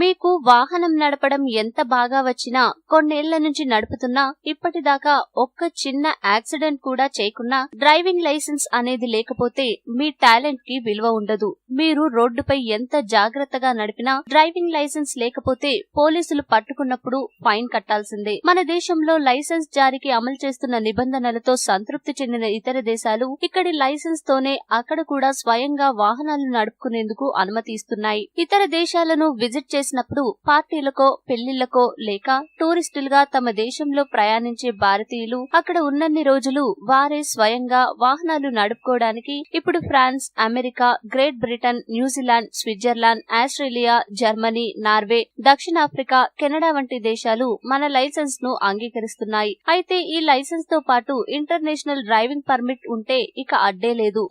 మీకు వాహనం నడపడం ఎంత బాగా వచ్చినా కొన్నేళ్ల నుంచి నడుపుతున్నా ఇప్పటిదాకా ఒక్క చిన్న యాక్సిడెంట్ కూడా చేయకున్నా డ్రైవింగ్ లైసెన్స్ అనేది లేకపోతే మీ టాలెంట్ కి విలువ ఉండదు. మీరు రోడ్డుపై ఎంత జాగ్రత్తగా నడిపినా డ్రైవింగ్ లైసెన్స్ లేకపోతే పోలీసులు పట్టుకున్నప్పుడు ఫైన్ కట్టాల్సిందే. మన దేశంలో లైసెన్స్ జారీకి అమలు చేస్తున్న నిబంధనలతో సంతృప్తి చెందిన ఇతర దేశాలు ఇక్కడి లైసెన్స్ తోనే అక్కడ కూడా స్వయంగా వాహనాలు నడుపుకునేందుకు అనుమతి ఇస్తున్నాయి. ఇతర దేశాలను విజిట్ చేసినప్పుడు పార్టీలకో పెళ్లిళ్లకో లేక టూరిస్టులుగా తమ దేశంలో ప్రయాణించే భారతీయులు అక్కడ ఉన్నన్ని రోజులు వారే స్వయంగా వాహనాలు నడుపుకోవడానికి ఇప్పుడు France, America, Great Britain, New Zealand, Switzerland, Australia, Germany, Norway, దక్షిణాఫ్రికా, కెనడా వంటి దేశాలు మన లైసెన్స్ ను అంగీకరిస్తున్నాయి. అయితే ఈ లైసెన్స్ తో పాటు ఇంటర్నేషనల్ డ్రైవింగ్ పర్మిట్ ఉంటే ఇక అడ్డే లేదు.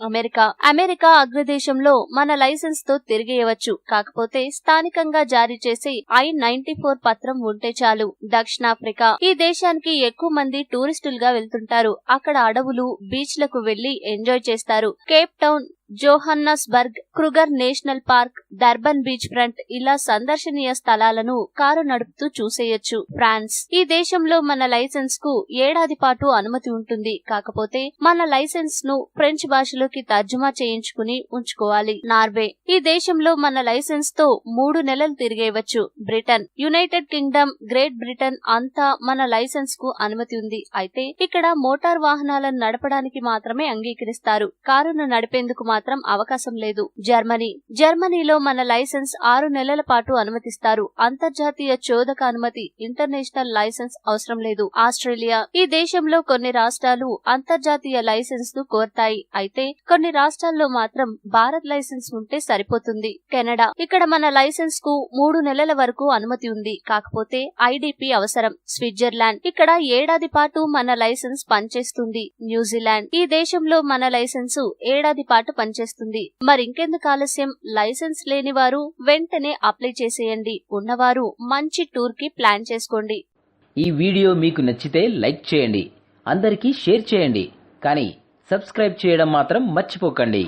అమెరికా అగ్రదేశంలో మన లైసెన్స్ తో తిరిగేయవచ్చు. కాకపోతే స్థానికంగా జారీ చేసే I-94 పత్రం ఉంటే చాలు. దక్షిణాఫ్రికా ఈ దేశానికి ఎక్కువ మంది టూరిస్టులుగా వెళ్తుంటారు. అక్కడ అడవులు, బీచ్లకు వెళ్లి ఎంజాయ్ చేస్తారు. Cape Town, Johannesburg, Kruger national park, Durban beach front ఇలా సందర్శనీయ స్థలాలను కారు నడుపుతూ చూసేయొచ్చు. ఫ్రాన్స్ ఈ దేశంలో మన లైసెన్స్ కు ఏడాది పాటు అనుమతి ఉంటుంది. కాకపోతే మన లైసెన్స్ ను ఫ్రెంచ్ భాషలోకి తర్జుమా చేయించుకుని ఉంచుకోవాలి. నార్వే ఈ దేశంలో మన లైసెన్స్ తో 3 నెలలు తిరిగేయవచ్చు. Britain, United Kingdom, Great Britain అంతా మన లైసెన్స్ కు అనుమతి ఉంది. అయితే ఇక్కడ మోటార్ వాహనాలను నడపడానికి మాత్రమే అంగీకరిస్తారు. కారును నడిపేందుకు మాత్రం అవకాశం లేదు. జర్మనీలో మన లైసెన్స్ 6 నెలల పాటు అనుమతిస్తారు. అంతర్జాతీయ చోదక అనుమతి, ఇంటర్నేషనల్ లైసెన్స్ అవసరం లేదు. ఆస్ట్రేలియా ఈ దేశంలో కొన్ని రాష్ట్రాలు అంతర్జాతీయ లైసెన్స్ ను కోరతాయి. అయితే కొన్ని రాష్ట్రాల్లో మాత్రం భారత్ లైసెన్స్ ఉంటే సరిపోతుంది. కెనడా ఇక్కడ మన లైసెన్స్ కు 3 నెలల వరకు అనుమతి ఉంది. కాకపోతే IDP అవసరం. స్విట్జర్లాండ్ ఇక్కడ ఏడాది పాటు మన లైసెన్స్ పనిచేస్తుంది. న్యూజిలాండ్ ఈ దేశంలో మన లైసెన్స్ ఏడాది పాటు పనిచేస్తుంది. మరింకెందుకు ఆలస్యం? లైసెన్స్ లేని వారు వెంటనే అప్లై చేసేయండి. ఉన్నవారు మంచి టూర్ కి ప్లాన్ చేసుకోండి. ఈ వీడియో మీకు నచ్చితే లైక్ చేయండి, అందరికీ షేర్ చేయండి, కానీ సబ్స్క్రైబ్ చేయడం మాత్రం మర్చిపోకండి.